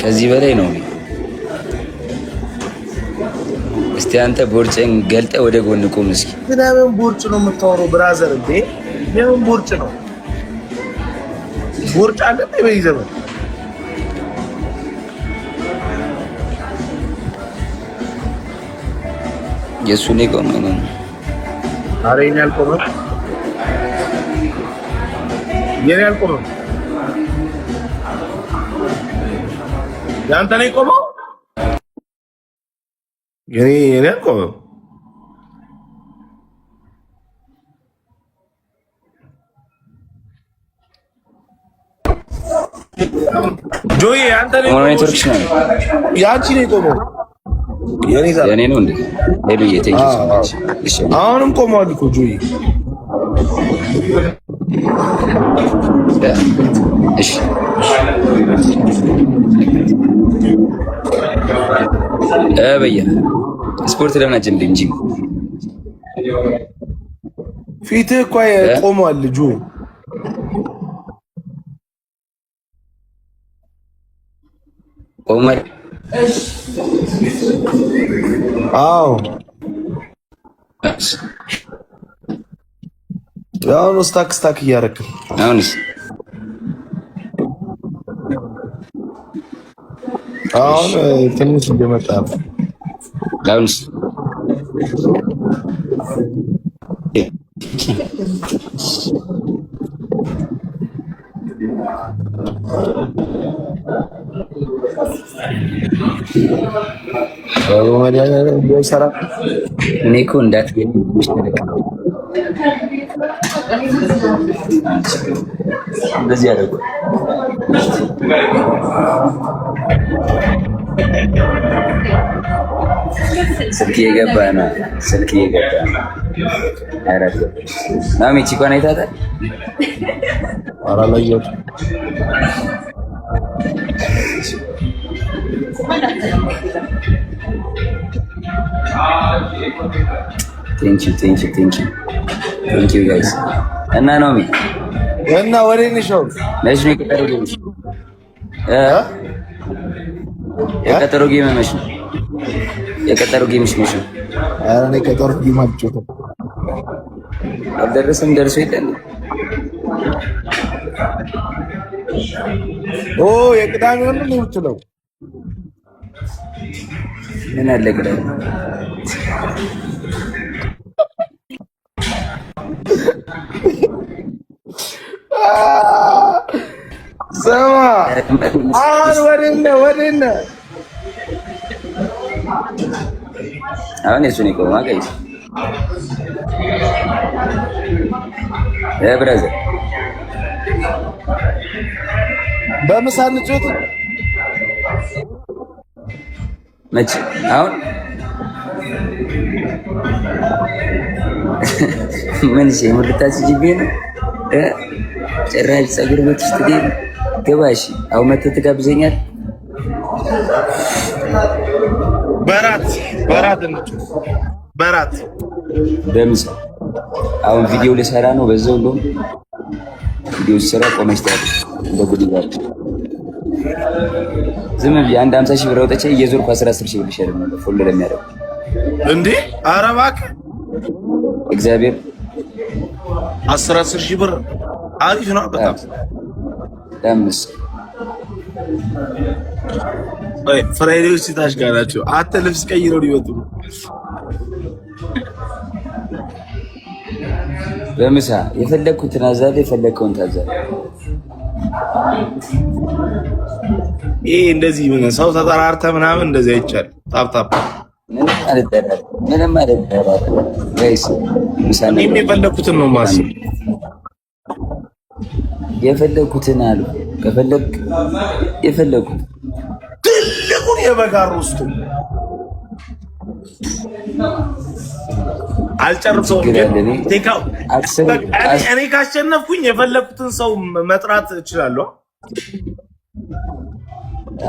ከዚህ በላይ ነው። እስቲ አንተ ቦርጭን ገልጠ ወደ ጎን ቁም እስኪ። ምናምን ቦርጭ ነው የምታወራው ብራዘር? እንዴ የምን ቦርጭ ነው? ቦርጭ አለ በይዘበን የሱ ነው ቆመ ነው። አረ የኔ አልቆመም፣ የኔ አልቆመም። ያንተ ነው የቆመው። የኔ አልቆመም። ጆይ አንተ ነው ሞኒተርሽ ነው ያንቺ ነው የቆመው። የኔ ነው እንዴ? ሄዱዬ ቴንኪው ሶ ማች። እሺ አሁንም ቆመዋል እኮ ጆይ። እሺ በየ ስፖርት ለምን አጀምሪ እንጂ ፊትህ እኮ ቆመዋል ጆይ። ኦመር አዎ ያው ስታክ እያደረክ አሁንስ አሁን ትንሽ እንደመጣ አሁንስ እኔ እኮ እንዳትገኝ እንደዚህ ያደርጉ ስልክ እየገባ ነው። ስልክ እየገባ ነው። አራት ማሚ ቺኳን አይታታል። አላየሁት። ቴንክ ዩ ጋይስ። እና ኖሚ እና ወሬ ነሽው ነሽ ነው የቀጠሮ ጌም መሽ ነው የቀጠሮ ጌምሽ መሽ ነው። ኧረ እኔ ቀጠሮ ጌም አልጮህም። አልደረሰም። ደርሶ የለም። ኦ የቅዳሜውን ነው የምትለው? ምን አለ ቅዳሜ? ሰማ አሁን ወደነ አሁን የሱን ይቆማ ጋይስ ብራዘር በምሳ እንጩት መቼ አሁን ምን ሙልታች ጂቢ ነው ጭራሽ ፀጉር ቤት ውስጥ ግን ገባሽ። አሁን መተህ ትጋብዘኛል በራት በምሳ አሁን ቪዲዮ ልሰራ ነው። በዛው እንደውም ቪዲዮ ሲሰራ ቆመሽ ታያለሽ። እንደ ጉድ ይላል። ዝም ብዬ አንድ 50 ሺህ ብር አውጥቼ እየዞርኩ 10 ሺህ ብር ልሸርም ነበር ፎሎ ለሚያደርጉ እንዴ። ኧረ እባክህ እግዚአብሔር 10 ሺህ ብር አሪፍ ነው በጣም። ለምስ ፍራይዴዎች ሲታሽ ጋር ናቸው። አንተ ልብስ ቀይረው ሊወጡ በምሳ የፈለግኩትን አዛለ የፈለግከውን ታዛለ። ይሄ እንደዚህ ምን ሰው ተጠራርተ ምናምን እንደዚህ አይቻል። ታፕ ምንም አይደለም ጋይስ። ምሳ ነው የፈለግኩትን ነው ማስብ የፈለግኩትን አሉ። ከፈለግ የፈለግኩት ትልቁን የበጋር ውስጡ አልጨርሰውም። እኔ ካሸነፍኩኝ የፈለግኩትን ሰው መጥራት እችላለሁ።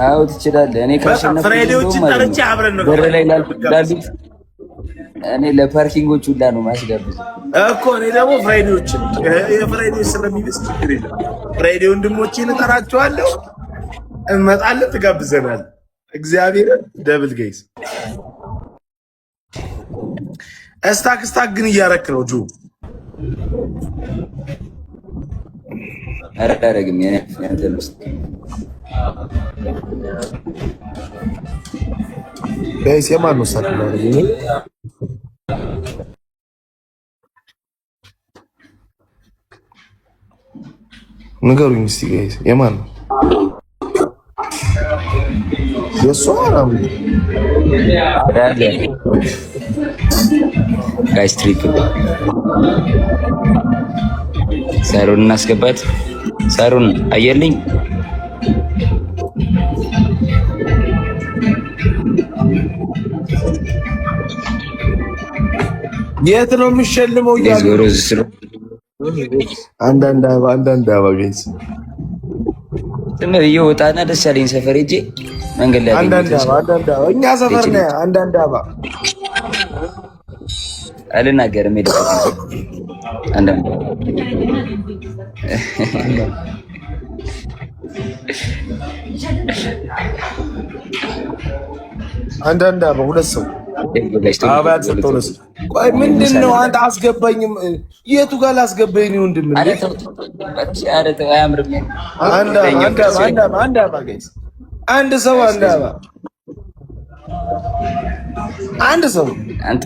አዎ ትችላለህ። እኔ ካሸነፍኩኝ ፍራይዴዎችን ጠርቼ አብረን ነው በር ላይ ላሉት እኔ ለፓርኪንጎች ሁላ ነው ማስጋብዝ እኮ። እኔ ደግሞ ፍራይዴዎችን የፍራይዴዎች ስለሚበስ ችግር የለም። ፍራይዴ ወንድሞቼን እጠራቸዋለሁ። እንመጣለን፣ ትጋብዘናል። እግዚአብሔር ደብል ጌስ እስታክ ግን እያረክ ነው ጁ። አረጋግም ያንተ ልስጥ ጋይስ የማን ነው ስታክ ነው? ንገሩኝ እስቲ ጋይስ የማን ነው? የሷ ነው ጋይስ ትሪፕል ሳሩን እናስገባት። ሳሩን አየልኝ የት ነው የሚሸልመው? አንዳንድ አበባ ጋይስ ትምር ይወጣና ደስ ያለኝ ሰፈር ሂጅ መንገድ ላይ አንዳንድ አበባ እኛ ሰፈር ነው። አንዳንድ አበባ አልናገርም። አንዳንድ አበባ ሁለት ሰው አበባ ያልሰጠው ነው። ቆይ ምንድን ነው አንተ አስገባኝም? የቱ ጋር ላስገባኝ ነው? ወንድም አንድ አበባ ጋይስ አንድ ሰው አንድ ሰው አንተ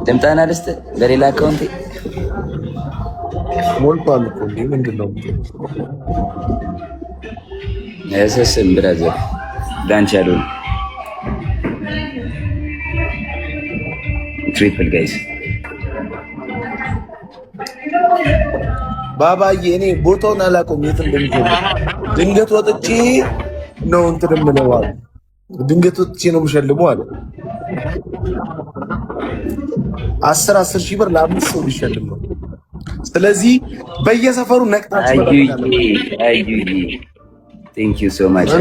ደምጣና ደስተ በሌላ አካውንት ሞልቷል እኮ እንዴ! ምንድን ነው ያሰስም ብራዘር ዳንች ያለው ትሪፕል ጋይስ ባባዬ እኔ ቦታውን አላውቀውም የት እንደሚገባ ድንገት ወጥቼ ነው እንትን የምለው አለ። ድንገት ወጥቼ ነው የምሸልመው አለ። 10 ሺህ ብር ለ5 ሰው ሊሸልም ነው። ስለዚህ በየሰፈሩ ነቅታችሁ ቴንክ ዩ ሶ ማች።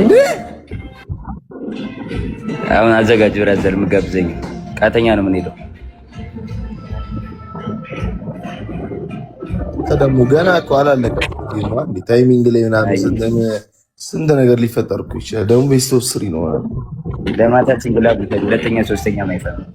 አሁን አዘጋጅ ብራዘር ምጋብዘኝ ቃተኛ ነው የምንሄደው። ደግሞ ገና እኮ አላለቀም። ታይሚንግ ላይ ምናምን ስንት ነገር ሊፈጠር እኮ ይችላል። ደግሞ ቤስት ኦፍ 3 ነው ማለት ለማታችን ብላ ሁለተኛ ሶስተኛ ማይፈር ነው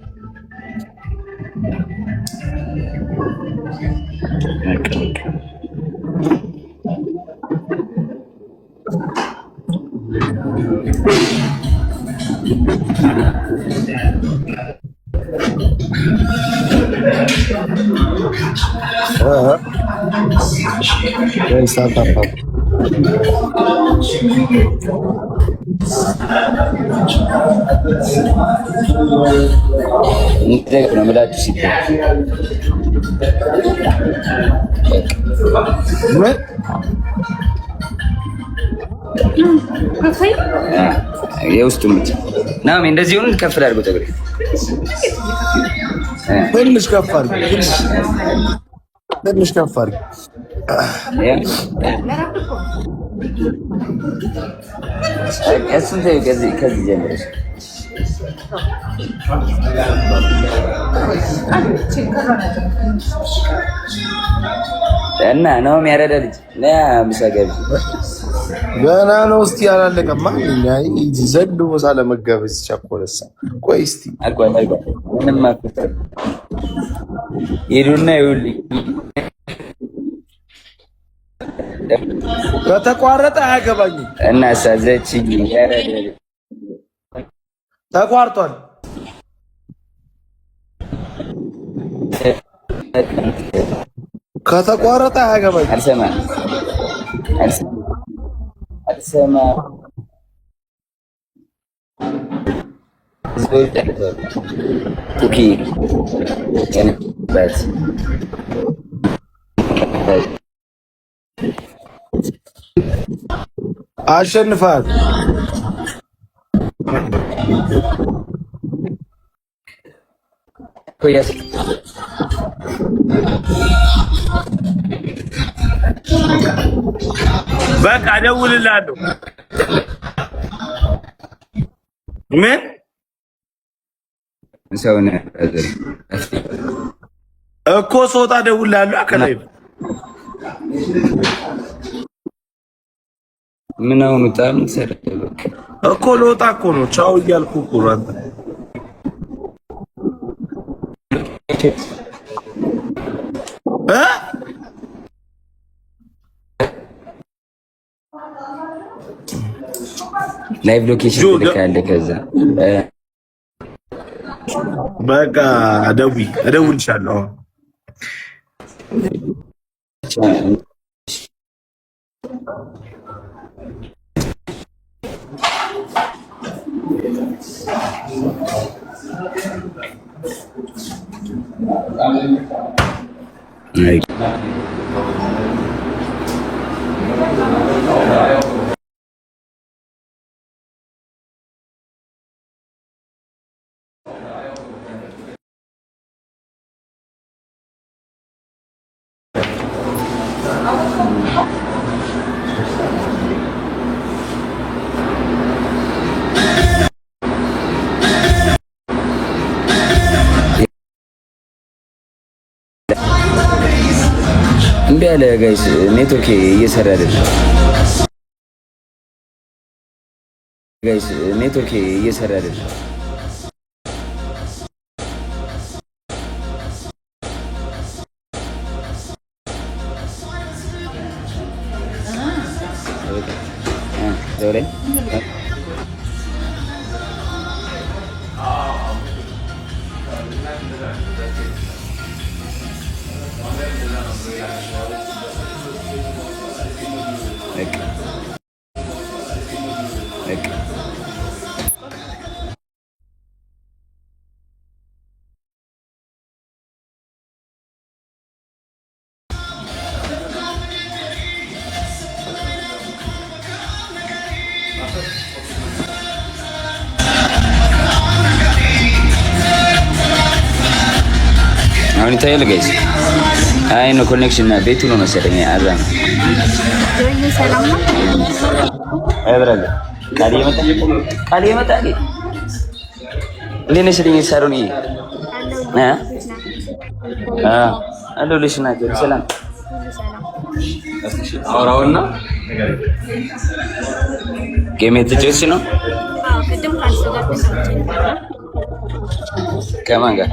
ምላችሁ ሲታይ የውስጡ ምት ናም እንደዚህ ሆነ። ከፍ አድርገው ተግሬ ትንሽ ከፍ አድርገው ትንሽ ከፍ አድርገው እሱን ከዚህ ጀምረሽ እና ነው የሚያረዳ ልጅ ምሳ ገብዝ ገና ነው። እስቲ አላለቀማ። ዘንድ ቦታ ለመጋበዝ ቸኮለሳ። ቆይ እስቲ ምንም አትፈጠር ሄዱና ይኸውልኝ ከተቋረጠ አያገባኝም እና ሳዘችኝ ያረዳ ተቋርጧል። ከተቋረጠ አያገባኝም። አልሰማ ኩኪ አሸንፋል። በቃ እደውልልሃለሁ። ምን ሰውነ እኮ ስወጣ እደውልልሃለሁ። አከላይ ምን አሁን በጣም ሰረበ እኮ ልወጣ እኮ ነው። ቻው እያልኩ እኮ ነው። አንተ ላይቭ ሎኬሽን ልካለ። ከዛ በቃ እደውልልሻለሁ። እምቢ አለ ጋይስ፣ ኔትወርክ እየሰራ አይደለም። ጋይስ ኔትወርክ እየሰራ አይደለም። አሁን ይታያል ጋይስ። አይ ነው ኮኔክሽን እና ቤቱ ነው መሰለኝ። አዛ ነው አይ ብራለ ቃል የመጣ እንዴት ነሽ ልኝ ሳሮን አለሁልሽ እናቴ። ሰላም አውራውና ጌም የተጫወትሽ ነው? ከማን ጋር?